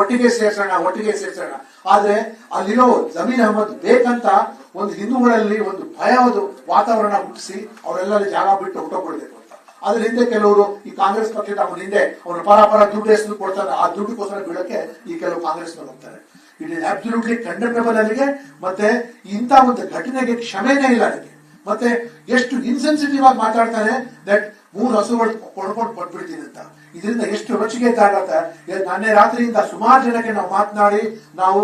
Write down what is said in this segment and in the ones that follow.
ಒಟ್ಟಿಗೆ ಸೇರ್ಸೋಣ. ಆದ್ರೆ ಅಲ್ಲಿರೋ ಜಮೀರ್ ಅಹಮದ್ ಬೇಕಂತ ಒಂದು ಹಿಂದೂಗಳಲ್ಲಿ ಒಂದು ಭಯದ ವಾತಾವರಣ ಹುಟ್ಟಿಸಿ ಅವರೆಲ್ಲ ಜಾಗ ಬಿಟ್ಟು ಹೊರಟೋಗ್ಬಿಡ್ಬೇಕು ಅಂತ. ಅದ್ರ ಹಿಂದೆ ಕೆಲವರು ಈ ಕಾಂಗ್ರೆಸ್ ಪಕ್ಷದ ಅವನ ಹಿಂದೆ ಅವರ ಪರ ದುಡ್ಡು ಎಷ್ಟು ಕೊಡ್ತಾರೆ, ಆ ದುಡ್ಡುಗೋಸ್ಕರ ಬೀಳಕ್ಕೆ ಈ ಕೆಲವು ಕಾಂಗ್ರೆಸ್ ಹೋಗ್ತಾರೆ. ಇಟ್ ಇಸ್ ಅಬ್ಸಲ್ಯೂಟ್ಲಿ ಕಂಡೆಮ್ನಬಲ್ ಅಲ್ಲಿಗೆ. ಮತ್ತೆ ಇಂಥ ಒಂದು ಘಟನೆಗೆ ಕ್ಷಮೆನೇ ಇಲ್ಲ ಅದಕ್ಕೆ. ಮತ್ತೆ ಎಷ್ಟು ಇನ್ಸೆನ್ಸಿಟಿವ್ ಆಗಿ ಮಾತಾಡ್ತಾನೆ, ದಟ್ 3 ಹಸುಗಳು ಕೊಂಡ್ಕೊಂಡು ಕೊಟ್ಬಿಡ್ತೀನಿ ಅಂತ. ಇದರಿಂದ ಎಷ್ಟು ರೊಚ್ಚಿಗೆ ಆಗತ್ತೆ. ನಾನೇ ರಾತ್ರಿಯಿಂದ ಸುಮಾರು ಜನಕ್ಕೆ ನಾವು ಮಾತನಾಡಿ, ನಾವು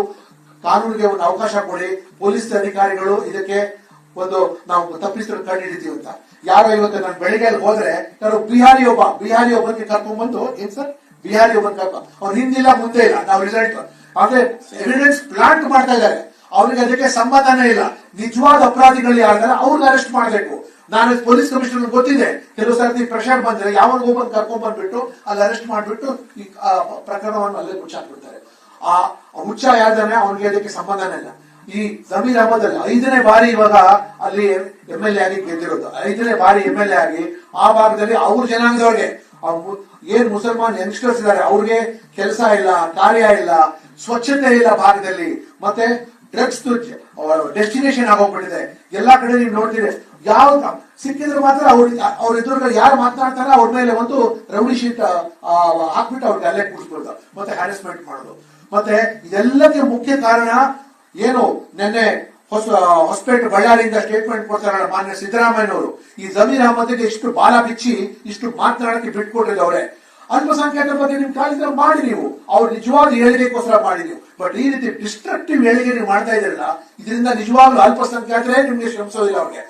ಕಾನೂನಿಗೆ ಒಂದು ಅವಕಾಶ ಕೊಡಿ, ಪೊಲೀಸ್ ಅಧಿಕಾರಿಗಳು ಇದಕ್ಕೆ ಒಂದು ನಾವು ತಪ್ಪಿಸಿದ್ರು ಕಂಡು ಹಿಡಿತೀವಿ ಅಂತ. ಯಾರೋ ಇವತ್ತು ನಾನು ಬೆಳಿಗ್ಗೆ ಹೋದ್ರೆ ಯಾರು ಬಿಹಾರಿ ಒಬ್ಬನಿಗೆ ಕರ್ಕೊಂಡ್ಬಂದು ಏನ್ ಸರ್ ಬಿಹಾರಿ ಒಬ್ಬನ್ ಕರ್ಕೊಂಡು ಅವ್ನು ಹಿಂದಿಲ್ಲ ಮುಂದೆ ಇಲ್ಲ, ನಾವು ರಿಸಲ್ಟ್ ಆದ್ರೆ ಎವಿಡೆನ್ಸ್ ಪ್ಲಾಂಟ್ ಮಾಡ್ತಾ ಇದ್ದಾರೆ. ಅವ್ರಿಗೆ ಅದಕ್ಕೆ ಸಂಬಂಧನೇ ಇಲ್ಲ. ನಿಜವಾದ ಅಪರಾಧಿಗಳು ಯಾರಿದ್ದಾರೆ ಅವ್ರಿಗೆ ಅರೆಸ್ಟ್ ಮಾಡಬೇಕು. ನಾನು ಪೊಲೀಸ್ ಕಮಿಷನರ್ ಗೊತ್ತಿದೆ, ಕೆಲವು ಸರ್ತಿ ಪ್ರೆಷರ್ ಬಂದ್ರೆ ಯಾವಾಗ ಒಬ್ಬನ್ ಕರ್ಕೊಂಡ್ ಬಂದ್ಬಿಟ್ಟು ಅಲ್ಲಿ ಅರೆಸ್ಟ್ ಮಾಡ್ಬಿಟ್ಟು ಈ ಪ್ರಕರಣವನ್ನು ಅಲ್ಲೇ ಮುಚ್ಚಾಕ್ಬಿಡ್ತಾರೆ. ಆ ಮುಚ್ಚ ಯಾರ್ದಾನೆ ಅವನಿಗೆ ಅದಕ್ಕೆ ಸಂಬಂಧನೇ ಇಲ್ಲ. ಈ ಜಮೀರ್ ಅಹಮದ್ ಅಲ್ಲಿ 5ನೇ ಬಾರಿ ಇವಾಗ ಅಲ್ಲಿ MLA ಆಗಿ ಗೆದ್ದಿರೋದು, 5ನೇ ಬಾರಿ MLA ಆಗಿ ಆ ಭಾಗದಲ್ಲಿ ಅವ್ರ ಜನಾಂಗದವ್ರಿಗೆ ಏನ್ ಮುಸಲ್ಮಾನ್ ಯಂಗ್ಸ್ಟರ್ಸ್ ಇದಾರೆ ಅವ್ರಿಗೆ ಕೆಲಸ ಇಲ್ಲ, ಕಾರ್ಯ ಇಲ್ಲ, ಸ್ವಚ್ಛತೆ ಇಲ್ಲ ಭಾಗದಲ್ಲಿ. ಮತ್ತೆ ಡ್ರಗ್ಸ್ ಡೆಸ್ಟಿನೇಷನ್ ಆಗೋಗ್ಬಿಟ್ಟಿದೆ. ಎಲ್ಲಾ ಕಡೆ ನೀವು ನೋಡ್ತೀರಿ, ಯಾವ ಸಿಕ್ಕಿದ್ರೆ ಮಾತ್ರ ಅವ್ರ ಎದುರುಗಳು ಯಾರು ಮಾತನಾಡ್ತಾರ ಅವ್ರ ಮೇಲೆ ಒಂದು ರೌಡಿ ಶೀಟ್ ಹಾಕ್ಬಿಟ್ಟು ಅವ್ರಿಗೆ ಅಲ್ಲೇ ಕೂರಿಸ್ಬಿಡೋದು, ಮತ್ತೆ ಹ್ಯಾರಸ್ಮೆಂಟ್ ಮಾಡೋದು. ಮತ್ತೆ ಇದೆಲ್ಲಕ್ಕೆ ಮುಖ್ಯ ಕಾರಣ ಏನು, ನಿನ್ನೆ ಹೊಸಪೇಟೆ ಬಳ್ಳಾರಿಯಿಂದ ಸ್ಟೇಟ್ಮೆಂಟ್ ಕೊಡ್ತಾರಲ್ಲ ಮಾನ್ಯ ಸಿದ್ದರಾಮಯ್ಯನವರು, ಈ ಜಮೀರ್ ಅಹಮದ್ಗೆ ಇಷ್ಟು ಬಾಲ ಬಿಚ್ಚಿ ಇಷ್ಟು ಮಾತನಾಡಕ್ಕೆ ಬಿಟ್ಕೊಟ್ಟಿದ್ದವ್ರೆ. ಅಲ್ಪಸಂಖ್ಯಾತರ ಬಗ್ಗೆ ನಿಮ್ ಕಾಲೇಜಲ್ಲಿ ಮಾಡಿ, ನೀವು ಅವ್ರು ನಿಜವಾದ ಏಳಿಗೆಗೋಸ್ಕರ ಮಾಡಿ ನೀವು. ಬಟ್ ಈ ರೀತಿ ಡಿಸ್ಟ್ರಕ್ಟಿವ್ ಏಳಿಗೆ ನೀವು ಮಾಡ್ತಾ ಇದ್ರಲ್ಲ, ಇದರಿಂದ ನಿಜವಾಗ್ಲೂ ಅಲ್ಪಸಂಖ್ಯಾತರೇ ನಿಮ್ಗೆ ಶ್ರಮಿಸೋದಿಲ್ಲ. ಅವ್ರಿಗೆ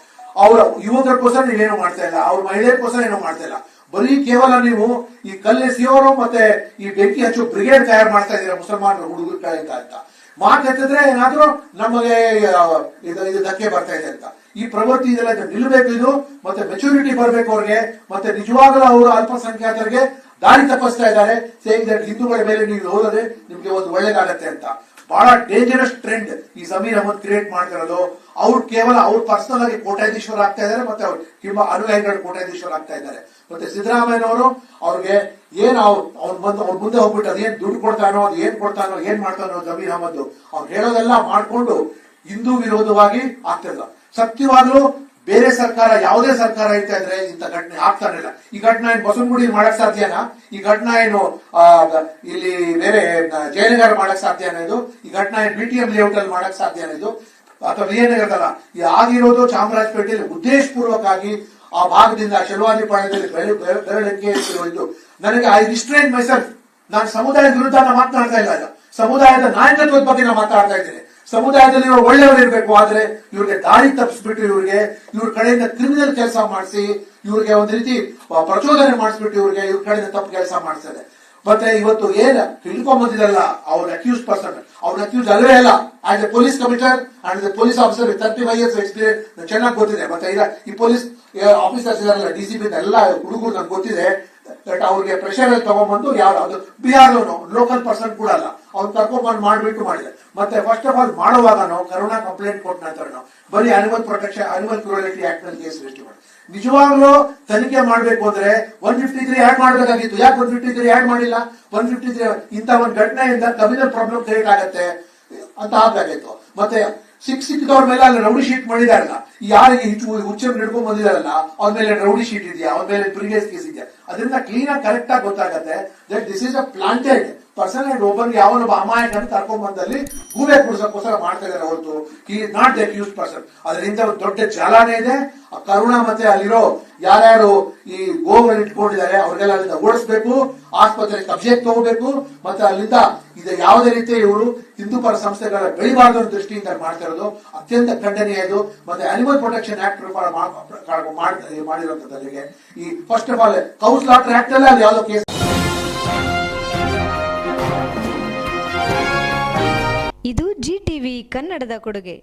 ಅವರ ಯುವಕರಿಗೋಸ್ಕರ ನೀವೇನು ಮಾಡ್ತಾ ಇಲ್ಲ, ಅವ್ರ ಮಹಿಳೆಯರಿಗೋಸ್ಕರ ಏನೋ ಮಾಡ್ತಾ ಇಲ್ಲ. ಬರೀ ಕೇವಲ ನೀವು ಈ ಕಲ್ಲೆಸೆಯೋರು ಮತ್ತೆ ಈ ಬೆಂಕಿ ಹಚ್ಚೋ ಬ್ರಿಗೇಡ್ ತಯಾರು ಮಾಡ್ತಾ ಇದ್ದೀರಾ ಮುಸಲ್ಮಾನರು ಹುಡುಗರ ಕಡೆಯಿಂದ ಅಂತ ಮಾತೆತ್ತಿದ್ರೆ ಏನಾದ್ರೂ ನಮಗೆ ಇದು ಧಕ್ಕೆ ಬರ್ತಾ ಇದೆ ಅಂತ. ಈ ಪ್ರವೃತ್ತಿ ಇದೆಲ್ಲ ನಿಲ್ಲಬೇಕು ಇದು. ಮತ್ತೆ ಮೆಚುರಿಟಿ ಬರ್ಬೇಕು ಅವ್ರಿಗೆ. ಮತ್ತೆ ನಿಜವಾಗಲೂ ಅವರು ಅಲ್ಪಸಂಖ್ಯಾತರಿಗೆ ದಾರಿ ತಪ್ಪಿಸ್ತಾ ಇದ್ದಾರೆ. ಸೇಮ್ ದಟ್ ಹಿಂದೂಗಳ ಮೇಲೆ ನೀವು ಹೋದರೆ ನಿಮ್ಗೆ ಒಂದು ಒಳ್ಳೇದಾಗತ್ತೆ ಅಂತ. ಬಹಳ ಡೇಂಜರಸ್ ಟ್ರೆಂಡ್ ಈ ಜಮೀರ್ ಅಹಮದ್ ಕ್ರಿಯೇಟ್ ಮಾಡ್ತಿರೋದು. ಅವ್ರು ಕೇವಲ ಅವ್ರು ಪರ್ಸನಲ್ ಆಗಿ ಕೋಟ್ಯಾಧೀಶ್ವರ ಆಗ್ತಾ ಇದ್ದಾರೆ, ಮತ್ತೆ ಅವ್ರು ನಿಮ್ಮ ಅನುಯಾಯಿಗಳು ಕೋಟ್ಯಾಧೀಶ್ವರ ಆಗ್ತಾ ಇದ್ದಾರೆ. ಮತ್ತೆ ಸಿದ್ದರಾಮಯ್ಯನವರು ಅವ್ರಿಗೆ ಏನ್ ಅವ್ರ ಮುಂದೆ ಹೋಗ್ಬಿಟ್ಟು ಅದೇನ್ ದುಡ್ಡು ಕೊಡ್ತಾನೋ, ಅದ್ ಏನ್ ಕೊಡ್ತಾನೋ, ಏನ್ ಮಾಡ್ತಾನೋ ಜಮೀರ್ ಅಹಮದ್ ಅವ್ರು ಹೇಳೋದೆಲ್ಲ ಮಾಡ್ಕೊಂಡು ಹಿಂದೂ ವಿರೋಧವಾಗಿ ಆಗ್ತಿಲ್ಲ. ಸತ್ಯವಾಗ್ಲೂ ಬೇರೆ ಸರ್ಕಾರ, ಯಾವುದೇ ಸರ್ಕಾರ ಇರ್ತಾ ಇದ್ರೆ ಇಂಥ ಘಟನೆ ಆಗ್ತಾನಿಲ್ಲ. ಈ ಘಟನೆ ಏನು ಬಸವನಗುಡಿ ಮಾಡಕ್ ಸಾಧ್ಯನಾ? ಈ ಘಟನೆ ಏನು ಇಲ್ಲಿ ಬೇರೆ ಜಯನಗರ ಮಾಡಕ್ ಸಾಧ್ಯನಾ? ಇದು ಈ ಘಟನೆ BTM ಲೇಔಟ್ ಅಲ್ಲಿ ಮಾಡಕ್ ಸಾಧ್ಯನಾ? ಇದು ಅಥವಾ ವಿಜಯನಗರದಲ್ಲ, ಇದು ಆಗಿರೋದು ಚಾಮರಾಜಪೇಟೆಯಲ್ಲಿ ಉದ್ದೇಶಪೂರ್ವಕವಾಗಿ ಆ ಭಾಗದಿಂದ ಶೆಲವಾದಿ ಪಾಳ್ಯದಲ್ಲಿ ಬೆರಳಿಕೆ ಇದ್ದು. ನನಗೆ ಐ ರಿಸ್ಟ್ರೈನ್ ಮೈಸೆಲ್ಫ್. ನಾನು ಸಮುದಾಯದ ವಿರುದ್ಧ ಮಾತನಾಡ್ತಾ ಇಲ್ಲ, ಸಮುದಾಯದ ನಾಯಕತ್ವದ ಬಗ್ಗೆ ನಾನು ಮಾತಾಡ್ತಾ ಇದ್ದೀನಿ. ಸಮುದಾಯದಲ್ಲಿ ಒಳ್ಳೆಯವರು ಇರಬೇಕು, ಆದ್ರೆ ಇವ್ರಿಗೆ ದಾರಿ ತಪ್ಪಿಸ್ಬಿಟ್ಟು ಇವ್ರ ಕಡೆಯಿಂದ ಕ್ರಿಮಿನಲ್ ಕೆಲಸ ಮಾಡಿಸಿ ಇವ್ರಿಗೆ ಒಂದ್ ರೀತಿ ಪ್ರಚೋದನೆ ಮಾಡಿಸ್ಬಿಟ್ಟು ಇವ್ರ ಕಡೆಯಿಂದ ತಪ್ಪು ಕೆಲಸ ಮಾಡಿಸ್ತದೆ. ಮತ್ತೆ ಇವತ್ತು ಏನ್ ತಿಳ್ಕೊಂಬಂದಿದಲ್ಲ ಅವ್ರ ಅಕ್ಯೂಸ್ ಪರ್ಸನ್, ಅವ್ರ ಅಕ್ಯೂಸ್ ಅಲ್ಲವೇ ಅಲ್ಲ. As A police commissioner and police officer 35 years experience ಚೆನ್ನಾಗಿ ಗೊತ್ತಿದೆ. ಮತ್ತೆ ಈ ಪೊಲೀಸ್ ಆಫೀಸರ್ಸ್ ಇದಾರಲ್ಲ, DCP ಎಲ್ಲ ಹುಡುಗರು ನನ್ಗೆ ಗೊತ್ತಿದೆ. ಬಟ್ ಅವ್ರಿಗೆ ಪ್ರೆಷರ್ ಅಲ್ಲಿ ತಗೊಂಡ್ಬಂದು ಯಾವ್ದು ಬಿಹಾರ್ ಲೋಕಲ್ ಪರ್ಸನ್ ಕೂಡ ಅಲ್ಲ, ಅವ್ರು ಕರ್ಕೊಂಡ್ಬಂದು ಮಾಡ್ಬಿಟ್ಟು ಮಾಡಿದೆ. ಮತ್ತೆ ಫಸ್ಟ್ ಆಫ್ ಆಲ್ ಮಾಡುವಾಗ ನಾವು ಕರೋನಾ ಕಂಪ್ಲೇಂಟ್ ಕೊಟ್ಟ ನಂತರ ನಾವು ಬರೀ ಅನಿಮಲ್ ಕ್ರೂರಲಿಟಿ ಆಕ್ಟ್ ನಲ್ಲಿ ಕೇಸ್ ರಿಜಿಸ್ಟರ್ ಮಾಡಿ. ನಿಜವಾಗ್ಲೂ ತನಿಖೆ ಮಾಡ್ಬೇಕು ಅಂದ್ರೆ 153 ಆಡ್ ಮಾಡಬೇಕಾಗಿತ್ತು. ಯಾಕೆ 153 ಆಡ್ ಮಾಡಿಲ್ಲ? 153 ಇಂಥ ಒಂದು ಘಟನೆಯಿಂದ ಕಮ್ಯುನಲ್ ಪ್ರಾಬ್ಲಮ್ ಕ್ರಿಯೇಟ್ ಆಗತ್ತೆ ಅಂತ ಆಗ್ಬೇಕಾಗಿತ್ತು. ಮತ್ತೆ ಸಿಕ್ಕಿದವ್ರ ಮೇಲೆ ಅಲ್ಲಿ ರೌಡಿ ಶೀಟ್ ಮಾಡಿದಾರಲ್ಲ, ಯಾರಿಗೆ ಹುಚ್ಚನ್ನು ಹಿಡ್ಕೊಂಡ್ ಬಂದಿದಾರಲ್ಲ ಅವ್ರ ಮೇಲೆ ರೌಡಿ ಶೀಟ್ ಇದೆಯಾ, ಅವ್ರ ಮೇಲೆ ಪ್ರೀವಿಯಸ್ ಕೇಸ್ ಇದೆಯಾ, ಅದರಿಂದ ಕ್ಲೀನ್ ಆಗಿ ಕರೆಕ್ಟ್ ಆಗಿ ಗೊತ್ತಾಗತ್ತೆ that this is a planted person and ಒಬ್ಬನಿಗೆ ಯಾವನೊಬ್ಬ ಅಮಾಯಕನ್ನು ಕರ್ಕೊಂಡ್ ಬಂದಲ್ಲಿ ಗೂಬೆ ಕುಡಿಸೋಕ್ಕೋಸ್ಕರ ಮಾಡ್ತಾ ಇದಾರೆ ಹೊರತು he is not the accused person. ಅದರಿಂದ ಒಂದು ದೊಡ್ಡ ಜಾಲಾನೇ ಇದೆ. ಕರುಣ ಮತ್ತೆ ಅಲ್ಲಿರೋ ಯಾರ್ಯಾರು ಈ ಗೋವನ್ನು ಇಟ್ಕೊಂಡಿದ್ದಾರೆ ಅವ್ರಿಗೆಲ್ಲ ಅಲ್ಲಿಂದ ಓಡಿಸ್ಬೇಕು, ಆಸ್ಪತ್ರೆ ಕಬ್ಜೆಗೆ ತಗೋಬೇಕು. ಮತ್ತೆ ಅಲ್ಲಿಂದ ಇದು ಯಾವುದೇ ರೀತಿ ಇವರು ಹಿಂದೂ ಪರ ಸಂಸ್ಥೆಗಳ ಬೆಳಿಬಾರ್ದು ದೃಷ್ಟಿಯಿಂದ ಮಾಡ್ತಾ ಇರೋದು ಅತ್ಯಂತ ಖಂಡನೀಯ ಇದು. ಮತ್ತೆ ಅನಿಮಲ್ ಪ್ರೊಟೆಕ್ಷನ್ ಆಕ್ಟ್ ಮಾಡಿರುವಂತದ್ದಲ್ಲಿಗೆ ಈ first of all cow slaughter act ಅಲ್ಲೇ ಅದು ಯಾವುದೋ ಕೇಸ್. ಇದು GTV ಕನ್ನಡದ ಕೊಡುಗೆ.